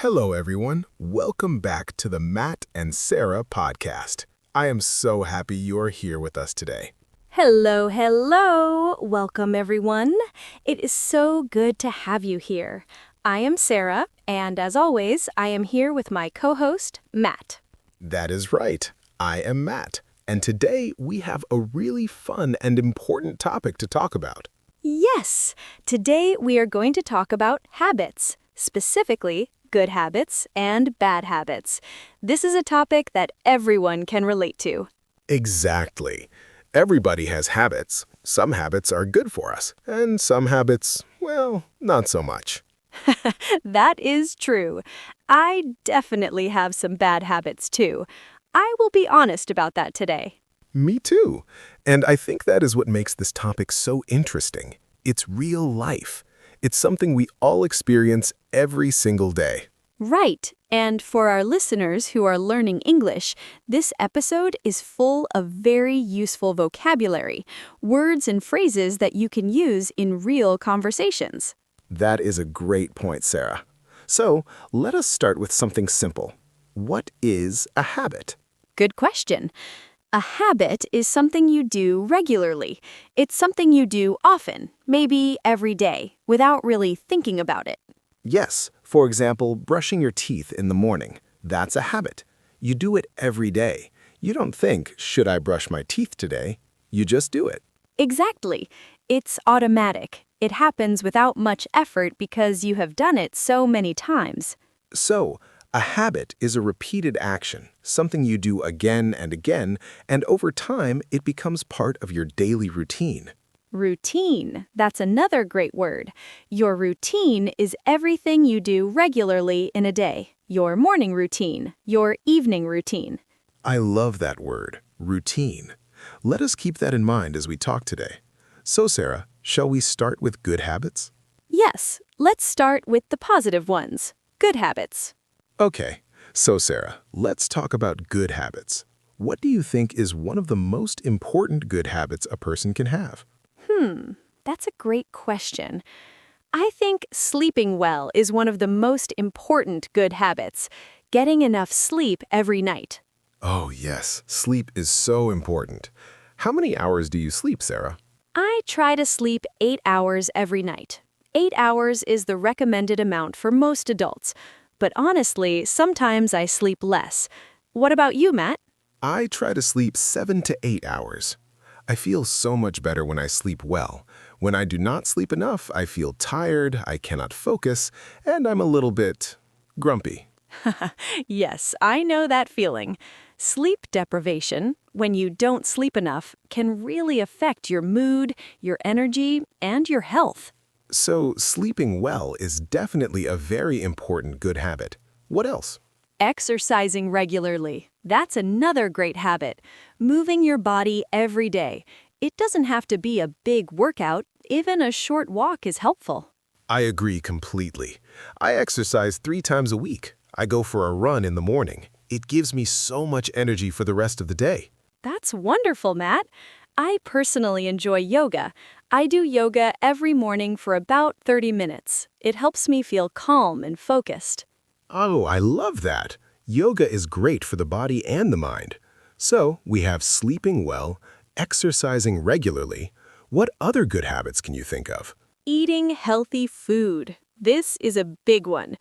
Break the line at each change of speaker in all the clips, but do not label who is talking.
Hello, everyone. Welcome back to the Matt and Sara Podcast. I am so happy you are here with us today.
Hello, hello. Welcome, everyone. It is so good to have you here. I am Sara, and as always, I am here with my co-host, Matt.
That is right. I am Matt, and today we have a really fun and important topic to talk about.
Yes, today we are going to talk about habits, specifically good habits and bad habits. This is a topic that everyone can relate to.
Exactly. Everybody has habits. Some habits are good for us, and some habits, well, not so much.
That is true. I definitely have some bad habits too. I will be honest about that today.
Me too. And I think that is what makes this topic so interesting. It's real life. It's something we all experience every single day.
Right. And for our listeners who are learning English, this episode is full of very useful vocabulary, words and phrases that you can use in real conversations.
That is a great point, Sara. So, let us start with something simple. What is a habit?
Good question. A habit is something you do regularly. It's something you do often, maybe every day, without really thinking about it.
Yes, for example, brushing your teeth in the morning. That's a habit. You do it every day. You don't think, should I brush my teeth today? You just do it.
Exactly. It's automatic. It happens without much effort because you have done it so many times.
So, a habit is a repeated action, something you do again and again, and over time, it becomes part of your daily routine.
Routine. That's another great word. Your routine is everything you do regularly in a day. Your morning routine, your evening routine.
I love that word, routine. Let us keep that in mind as we talk today. So, Sara, shall we start with good habits?
Yes, let's start with the positive ones. Good habits.
Okay, so Sara, let's talk about good habits. What do you think is one of the most important good habits a person can have?
That's a great question. I think sleeping well is one of the most important good habits. Getting enough sleep every night.
Oh, yes, sleep is so important. How many hours do you sleep, Sara?
I try to sleep 8 hours every night. 8 hours is the recommended amount for most adults. But honestly, sometimes I sleep less. What about you, Matt?
I try to sleep 7 to 8 hours. I feel so much better when I sleep well. When I do not sleep enough, I feel tired, I cannot focus, and I'm a little bit grumpy.
Yes, I know that feeling. Sleep deprivation, when you don't sleep enough, can really affect your mood, your energy, and your health.
So, sleeping well is definitely a very important good habit. What else?
Exercising regularly. That's another great habit. Moving your body every day. It doesn't have to be a big workout. Even a short walk is helpful.
I agree completely. I exercise 3 times a week. I go for a run in the morning. It gives me so much energy for the rest of the day.
That's wonderful, Matt. I personally enjoy yoga. I do yoga every morning for about 30 minutes. It helps me feel calm and focused.
Oh, I love that. Yoga is great for the body and the mind. So, we have sleeping well, exercising regularly. What other good habits can you think of?
Eating healthy food. This is a big one.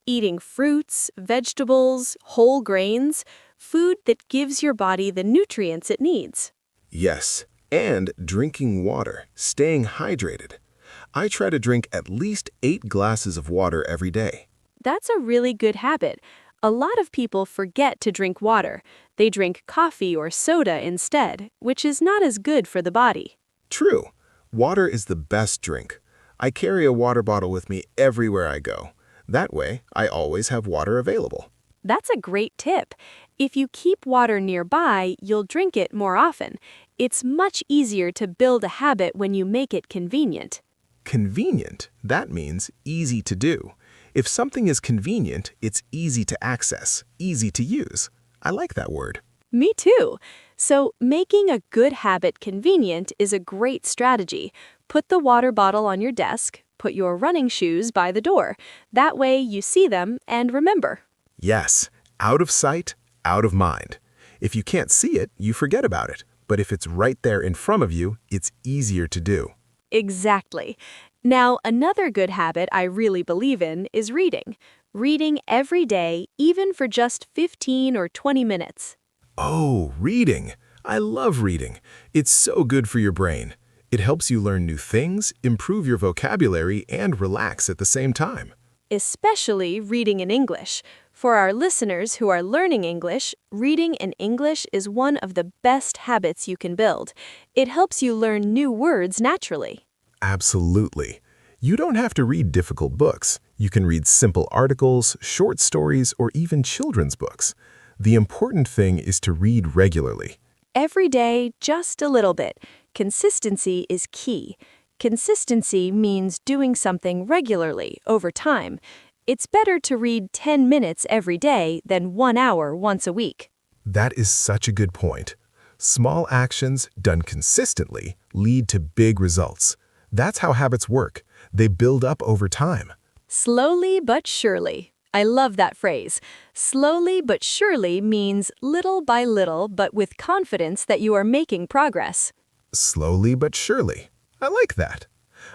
Eating fruits, vegetables, whole grains, food that gives your body the nutrients it needs.
Yes, and drinking water, staying hydrated. I try to drink at least 8 glasses of water every day.
That's a really good habit. A lot of people forget to drink water. They drink coffee or soda instead, which is not as good for the body.
True. Water is the best drink. I carry a water bottle with me everywhere I go. That way, I always have water available.
That's a great tip. If you keep water nearby, you'll drink it more often. It's much easier to build a habit when you make it convenient.
Convenient, that means easy to do. If something is convenient, it's easy to access, easy to use. I like that word.
Me too. So making a good habit convenient is a great strategy. Put the water bottle on your desk, put your running shoes by the door. That way you see them and remember.
Yes, out of sight, out of mind. If you can't see it, you forget about it. But if it's right there in front of you, it's easier to do.
Exactly. Now, another good habit I really believe in is reading. Reading every day, even for just 15 or 20 minutes.
Oh, reading. I love reading. It's so good for your brain. It helps you learn new things, improve your vocabulary, and relax at the same time.
Especially reading in English. For our listeners who are learning English, reading in English is one of the best habits you can build. It helps you learn new words naturally.
Absolutely. You don't have to read difficult books. You can read simple articles, short stories, or even children's books. The important thing is to read regularly.
Every day, just a little bit. Consistency is key. Consistency means doing something regularly, over time. It's better to read 10 minutes every day than 1 hour once a week.
That is such a good point. Small actions done consistently lead to big results. That's how habits work. They build up over time.
Slowly but surely. I love that phrase. Slowly but surely means little by little, but with confidence that you are making progress.
Slowly but surely. I like that.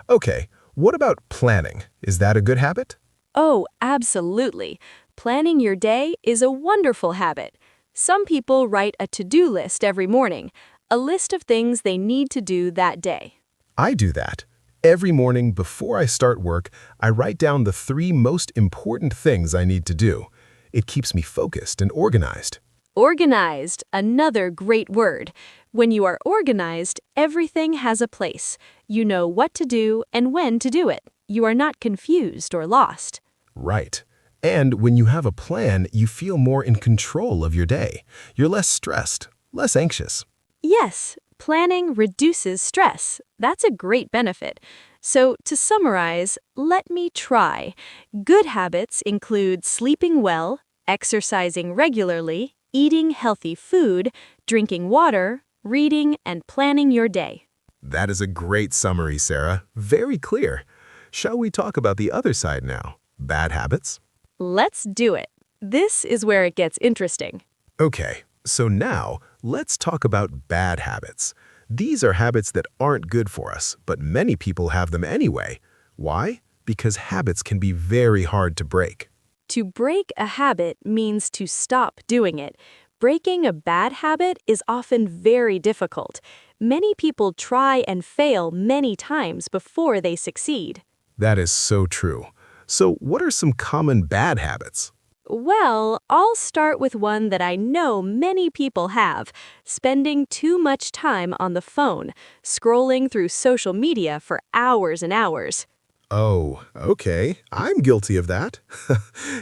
Okay, what about planning? Is that a good habit?
Oh, absolutely. Planning your day is a wonderful habit. Some people write a to-do list every morning, a list of things they need to do that day.
I do that. Every morning before I start work, I write down the 3 most important things I need to do. It keeps me focused and organized.
Organized, another great word. When you are organized, everything has a place. You know what to do and when to do it. You are not confused or lost.
Right. And when you have a plan, you feel more in control of your day. You're less stressed, less anxious.
Yes, planning reduces stress. That's a great benefit. So, to summarize, let me try. Good habits include sleeping well, exercising regularly, eating healthy food, drinking water, reading, and planning your day.
That is a great summary, Sarah. Very clear. Shall we talk about the other side now? Bad habits?
Let's do it. This is where it gets interesting.
Okay, so now let's talk about bad habits. These are habits that aren't good for us, but many people have them anyway. Why? Because habits can be very hard to break.
To break a habit means to stop doing it. Breaking a bad habit is often very difficult. Many people try and fail many times before they succeed.
That is so true. So what are some common bad habits?
Well, I'll start with one that I know many people have: spending too much time on the phone, scrolling through social media for hours and hours.
Oh, okay. I'm guilty of that.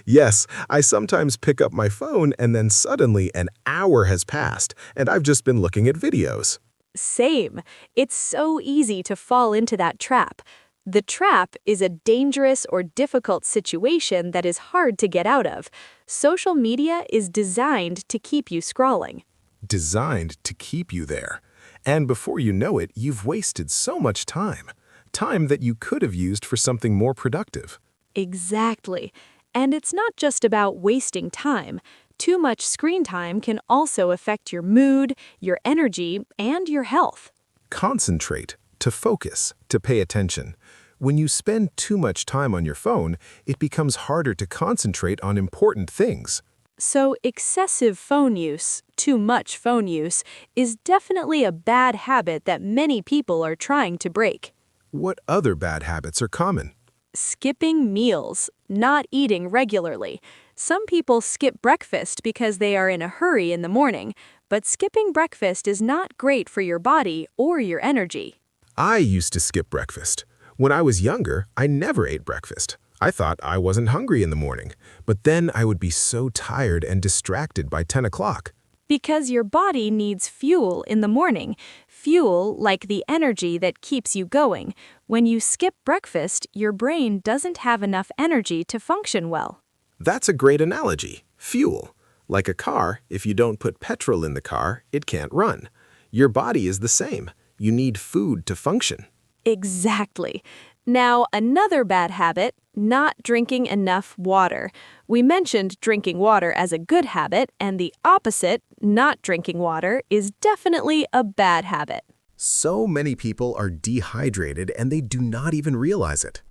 Yes, I sometimes pick up my phone and then suddenly an hour has passed and I've just been looking at videos.
Same. It's so easy to fall into that trap. The trap is a dangerous or difficult situation that is hard to get out of. Social media is designed to keep you scrolling.
Designed to keep you there. And before you know it, you've wasted so much time. Time that you could have used for something more productive.
Exactly. And it's not just about wasting time. Too much screen time can also affect your mood, your energy, and your health.
Concentrate, to focus, to pay attention. When you spend too much time on your phone, it becomes harder to concentrate on important things.
So excessive phone use, too much phone use, is definitely a bad habit that many people are trying to break.
What other bad habits are common?
Skipping meals, not eating regularly. Some people skip breakfast because they are in a hurry in the morning, but skipping breakfast is not great for your body or your energy.
I used to skip breakfast. When I was younger, I never ate breakfast. I thought I wasn't hungry in the morning, but then I would be so tired and distracted by 10 o'clock.
Because your body needs fuel in the morning. Fuel like the energy that keeps you going. When you skip breakfast, your brain doesn't have enough energy to function well.
That's a great analogy. Fuel. Like a car, if you don't put petrol in the car, it can't run. Your body is the same. You need food to function.
Exactly. Now, another bad habit, not drinking enough water. We mentioned drinking water as a good habit, and the opposite, not drinking water, is definitely a bad habit.
So many people are dehydrated and they do not even realize it.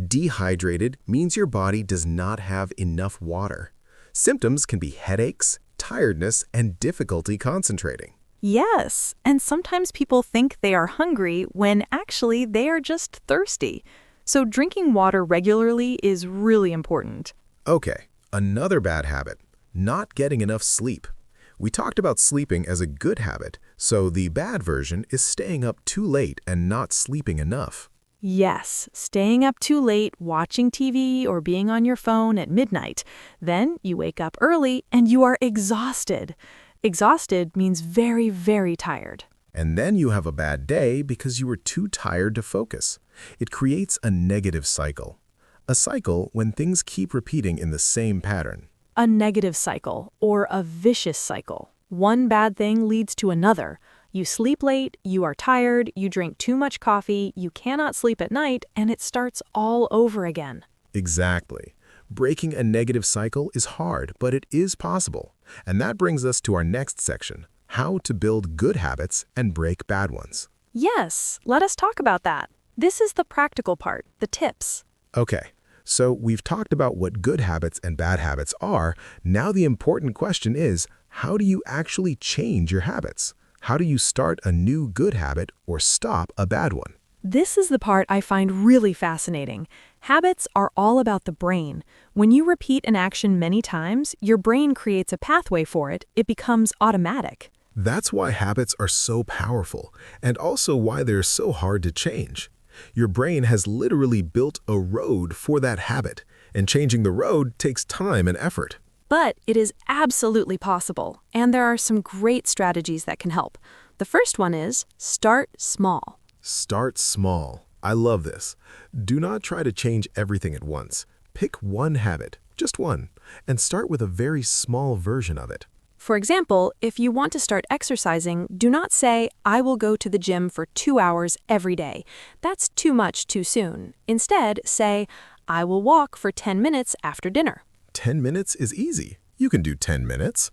Dehydrated means your body does not have enough water. Symptoms can be headaches, tiredness, and difficulty concentrating.
Yes, and sometimes people think they are hungry when actually they are just thirsty. So drinking water regularly is really important.
Okay, another bad habit, not getting enough sleep. We talked about sleeping as a good habit, so the bad version is staying up too late and not sleeping enough.
Yes, staying up too late, watching TV, or being on your phone at midnight. Then you wake up early and you are exhausted. Exhausted means very, very tired.
And then you have a bad day because you were too tired to focus. It creates a negative cycle. A cycle when things keep repeating in the same pattern.
A negative cycle, or a vicious cycle. One bad thing leads to another. You sleep late, you are tired, you drink too much coffee, you cannot sleep at night, and it starts all over again.
Exactly. Breaking a negative cycle is hard, but it is possible. And that brings us to our next section, how to build good habits and break bad ones.
Yes, let us talk about that. This is the practical part, the tips.
Okay, so we've talked about what good habits and bad habits are. Now the important question is, how do you actually change your habits? How do you start a new good habit or stop a bad one?
This is the part I find really fascinating. Habits are all about the brain. When you repeat an action many times, your brain creates a pathway for it. It becomes automatic.
That's why habits are so powerful, and also why they're so hard to change. Your brain has literally built a road for that habit, and changing the road takes time and effort.
But it is absolutely possible, and there are some great strategies that can help. The first one is start small.
Start small. I love this. Do not try to change everything at once. Pick one habit, just one, and start with a very small version of it.
For example, if you want to start exercising, do not say, I will go to the gym for 2 hours every day. That's too much too soon. Instead, say, I will walk for 10 minutes after dinner.
10 minutes is easy. You can do 10 minutes.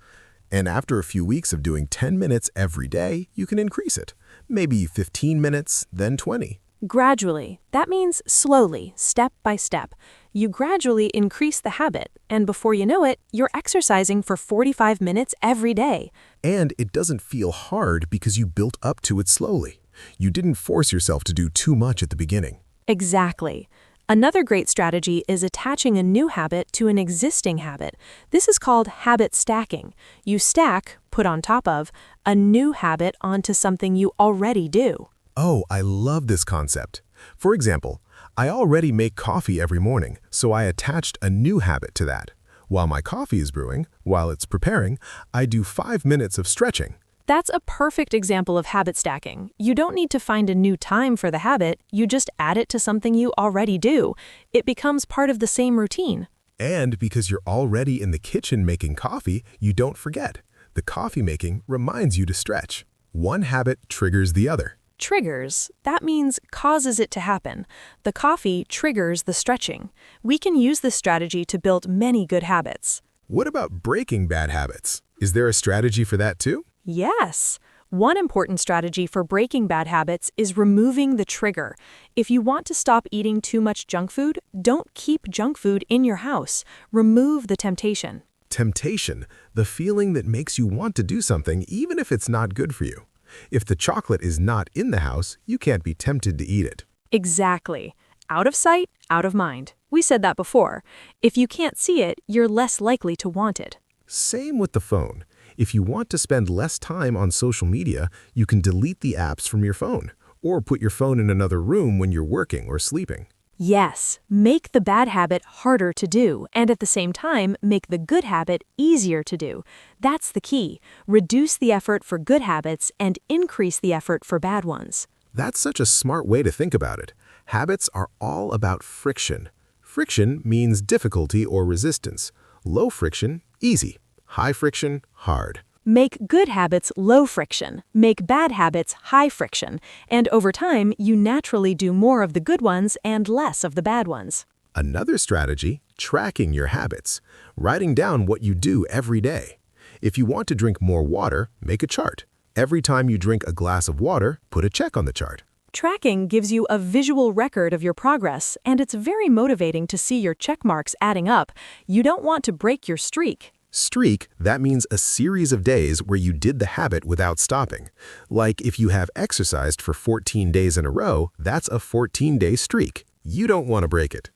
And after a few weeks of doing 10 minutes every day, you can increase it. Maybe 15 minutes, then 20.
Gradually. That means slowly, step by step. You gradually increase the habit, and before you know it, you're exercising for 45 minutes every day.
And it doesn't feel hard because you built up to it slowly. You didn't force yourself to do too much at the beginning.
Exactly. Another great strategy is attaching a new habit to an existing habit. This is called habit stacking. You stack, put on top of, a new habit onto something you already do.
Oh, I love this concept. For example, I already make coffee every morning, so I attached a new habit to that. While my coffee is brewing, while it's preparing, I do 5 minutes of stretching.
That's a perfect example of habit stacking. You don't need to find a new time for the habit, you just add it to something you already do. It becomes part of the same routine.
And because you're already in the kitchen making coffee, you don't forget. The coffee making reminds you to stretch. One habit triggers the other.
Triggers, that means causes it to happen. The coffee triggers the stretching. We can use this strategy to build many good habits.
What about breaking bad habits? Is there a strategy for that too?
Yes. One important strategy for breaking bad habits is removing the trigger. If you want to stop eating too much junk food, don't keep junk food in your house. Remove the temptation.
Temptation, the feeling that makes you want to do something even if it's not good for you. If the chocolate is not in the house, you can't be tempted to eat it.
Exactly. Out of sight, out of mind. We said that before. If you can't see it, you're less likely to want it.
Same with the phone. If you want to spend less time on social media, you can delete the apps from your phone, or put your phone in another room when you're working or sleeping.
Yes, make the bad habit harder to do, and at the same time, make the good habit easier to do. That's the key. Reduce the effort for good habits and increase the effort for bad ones.
That's such a smart way to think about it. Habits are all about friction. Friction means difficulty or resistance. Low friction, easy. High friction, hard.
Make good habits low friction, make bad habits high friction, and over time, you naturally do more of the good ones and less of the bad ones.
Another strategy, tracking your habits, writing down what you do every day. If you want to drink more water, make a chart. Every time you drink a glass of water, put a check on the chart.
Tracking gives you a visual record of your progress, and it's very motivating to see your check marks adding up. You don't want to break your streak.
Streak, that means a series of days where you did the habit without stopping. Like if you have exercised for 14 days in a row, that's a 14-day streak. You don't want to break it.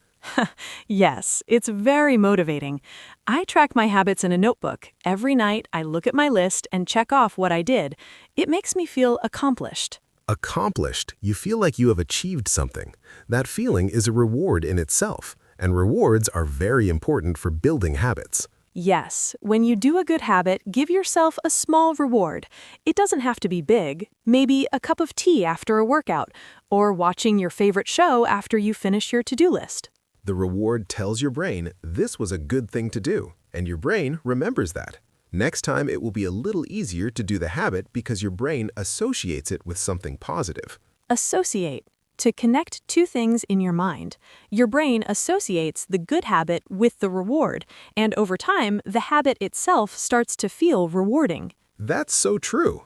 Yes, it's very motivating. I track my habits in a notebook. Every night, I look at my list and check off what I did. It makes me feel accomplished.
Accomplished, you feel like you have achieved something. That feeling is a reward in itself, and rewards are very important for building habits.
Yes, when you do a good habit, give yourself a small reward. It doesn't have to be big. Maybe a cup of tea after a workout, or watching your favorite show after you finish your to-do list.
The reward tells your brain this was a good thing to do, and your brain remembers that. Next time, it will be a little easier to do the habit because your brain associates it with something positive.
Associate. To connect two things in your mind. Your brain associates the good habit with the reward, and over time, the habit itself starts to feel rewarding.
That's so true.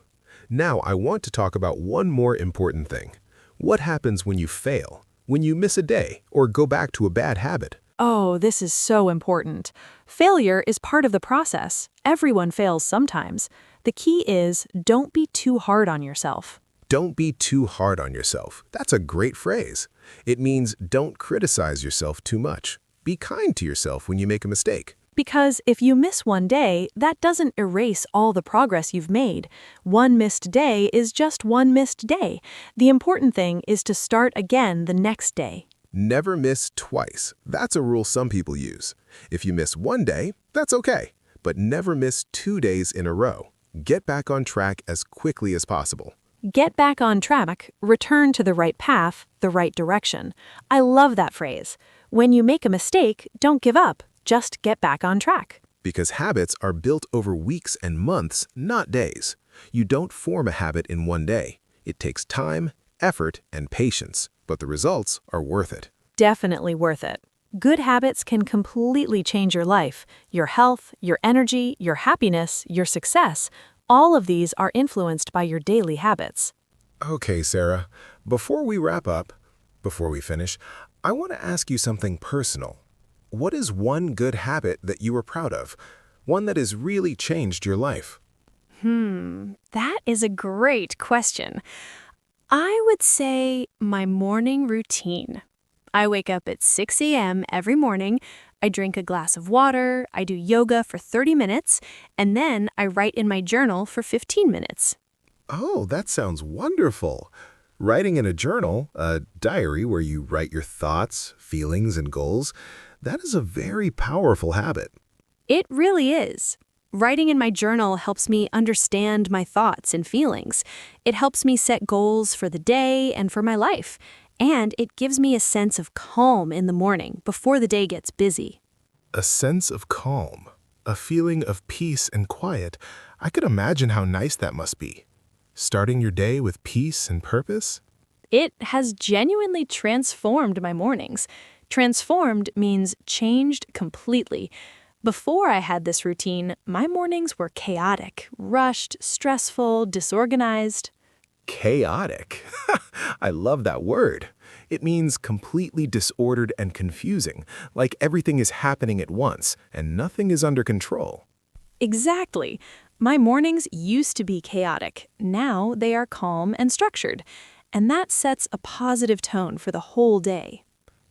Now, I want to talk about one more important thing. What happens when you fail? When you miss a day or go back to a bad habit?
Oh, this is so important. Failure is part of the process. Everyone fails sometimes. The key is don't be too hard on yourself.
Don't be too hard on yourself. That's a great phrase. It means don't criticize yourself too much. Be kind to yourself when you make a mistake.
Because if you miss one day, that doesn't erase all the progress you've made. One missed day is just one missed day. The important thing is to start again the next day.
Never miss twice. That's a rule some people use. If you miss one day, that's okay. But never miss 2 days in a row. Get back on track as quickly as possible.
Get back on track, return to the right path, the right direction. I love that phrase. When you make a mistake, don't give up. Just get back on track.
Because habits are built over weeks and months, not days. You don't form a habit in one day. It takes time, effort, and patience, but the results are worth it.
Definitely worth it. Good habits can completely change your life, your health, your energy, your happiness, your success. All of these are influenced by your daily habits.
Okay, Sarah, before we wrap up, before we finish, I want to ask you something personal. What is one good habit that you are proud of? One that has really changed your life?
That is a great question. I would say my morning routine. I wake up at 6 a.m. every morning, I drink a glass of water, I do yoga for 30 minutes, and then I write in my journal for 15 minutes.
Oh, that sounds wonderful. Writing in a journal, a diary where you write your thoughts, feelings, and goals, that is a very powerful habit.
It really is. Writing in my journal helps me understand my thoughts and feelings. It helps me set goals for the day and for my life. And it gives me a sense of calm in the morning before the day gets busy.
A sense of calm, a feeling of peace and quiet. I could imagine how nice that must be. Starting your day with peace and purpose?
It has genuinely transformed my mornings. Transformed means changed completely. Before I had this routine, my mornings were chaotic, rushed, stressful, disorganized.
Chaotic. I love that word. It means completely disordered and confusing, like everything is happening at once and nothing is under control.
Exactly. My mornings used to be chaotic. Now they are calm and structured. And that sets a positive tone for the whole day.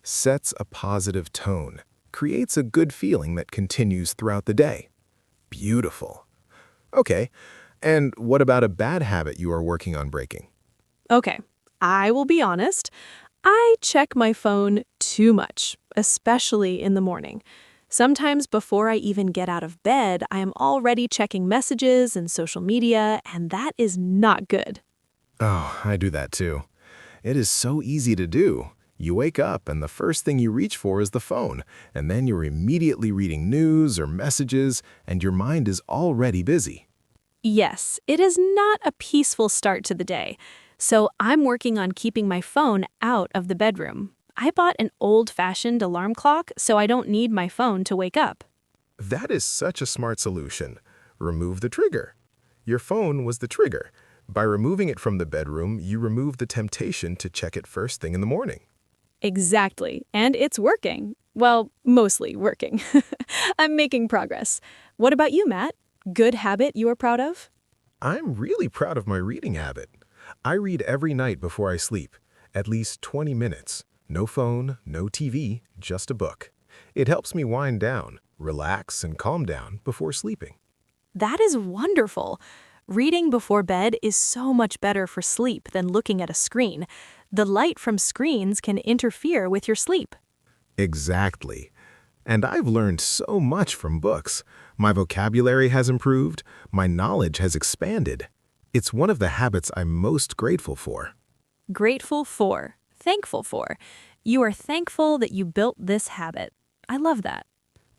Sets a positive tone, creates a good feeling that continues throughout the day. Beautiful. Okay, and what about a bad habit you are working on breaking?
Okay, I will be honest. I check my phone too much, especially in the morning. Sometimes before I even get out of bed, I am already checking messages and social media, and that is not good.
Oh, I do that too. It is so easy to do. You wake up and the first thing you reach for is the phone, and then you're immediately reading news or messages, and your mind is already busy.
Yes, it is not a peaceful start to the day. So I'm working on keeping my phone out of the bedroom. I bought an old-fashioned alarm clock so I don't need my phone to wake up.
That is such a smart solution. Remove the trigger. Your phone was the trigger. By removing it from the bedroom, you remove the temptation to check it first thing in the morning.
Exactly, and it's working. Well, mostly working. I'm making progress. What about you, Matt? Good habit you are proud of?
I'm really proud of my reading habit. I read every night before I sleep, at least 20 minutes. No phone, no TV, just a book. It helps me wind down, relax, and calm down before sleeping.
That is wonderful. Reading before bed is so much better for sleep than looking at a screen. The light from screens can interfere with your sleep.
Exactly. And I've learned so much from books. My vocabulary has improved, my knowledge has expanded. It's one of the habits I'm most grateful for.
Grateful for, thankful for. You are thankful that you built this habit. I love that.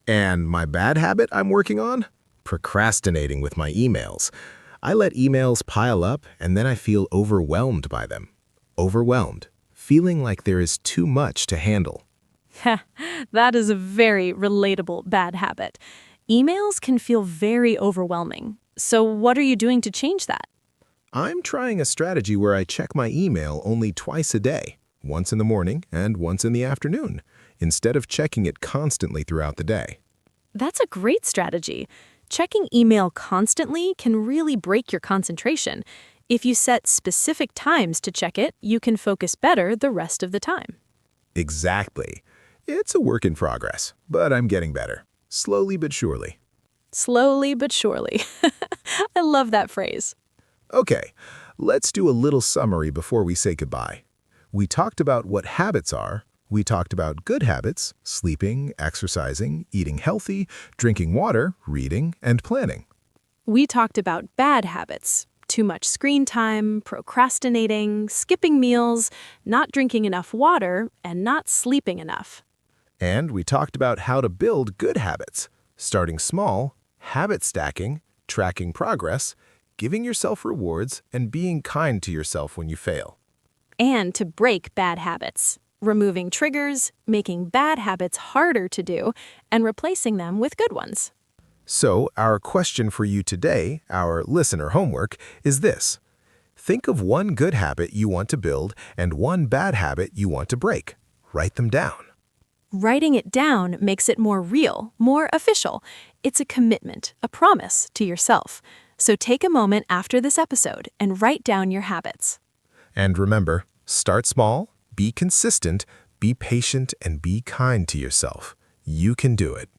And my bad habit I'm working on? Procrastinating with my emails. I let emails pile up and then I feel overwhelmed by them. Overwhelmed, feeling like there is too much to handle.
That is a very relatable bad habit. Emails can feel very overwhelming. So what are you doing to change that?
I'm trying a strategy where I check my email only twice a day, once in the morning and once in the afternoon, instead of checking it constantly throughout the day.
That's a great strategy. Checking email constantly can really break your concentration. If you set specific times to check it, you can focus better the rest of the time.
Exactly. It's a work in progress, but I'm getting better, slowly but surely.
Slowly but surely. I love that phrase.
Okay, let's do a little summary before we say goodbye. We talked about what habits are. We talked about good habits, sleeping, exercising, eating healthy, drinking water, reading, and planning.
We talked about bad habits. Too much screen time, procrastinating, skipping meals, not drinking enough water, and not sleeping enough.
And we talked about how to build good habits, starting small, habit stacking, tracking progress, giving yourself rewards, and being kind to yourself when you fail.
And to break bad habits, removing triggers, making bad habits harder to do, and replacing them with good ones.
So, our question for you today, our listener homework, is this. Think of one good habit you want to build and one bad habit you want to break. Write them down.
Writing it down makes it more real, more official. It's a commitment, a promise to yourself. So take a moment after this episode and write down your habits.
And remember, start small, be consistent, be patient, and be kind to yourself. You can do it.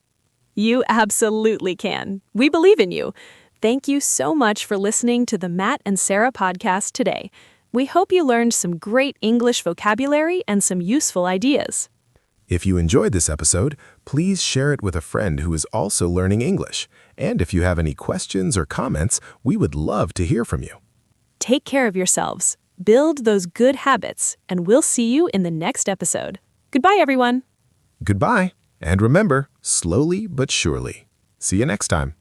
You absolutely can. We believe in you. Thank you so much for listening to the Matt and Sara Podcast today. We hope you learned some great English vocabulary and some useful ideas.
If you enjoyed this episode, please share it with a friend who is also learning English. And if you have any questions or comments, we would love to hear from you.
Take care of yourselves. Build those good habits, and we'll see you in the next episode. Goodbye, everyone.
Goodbye, and remember, slowly but surely. See you next time.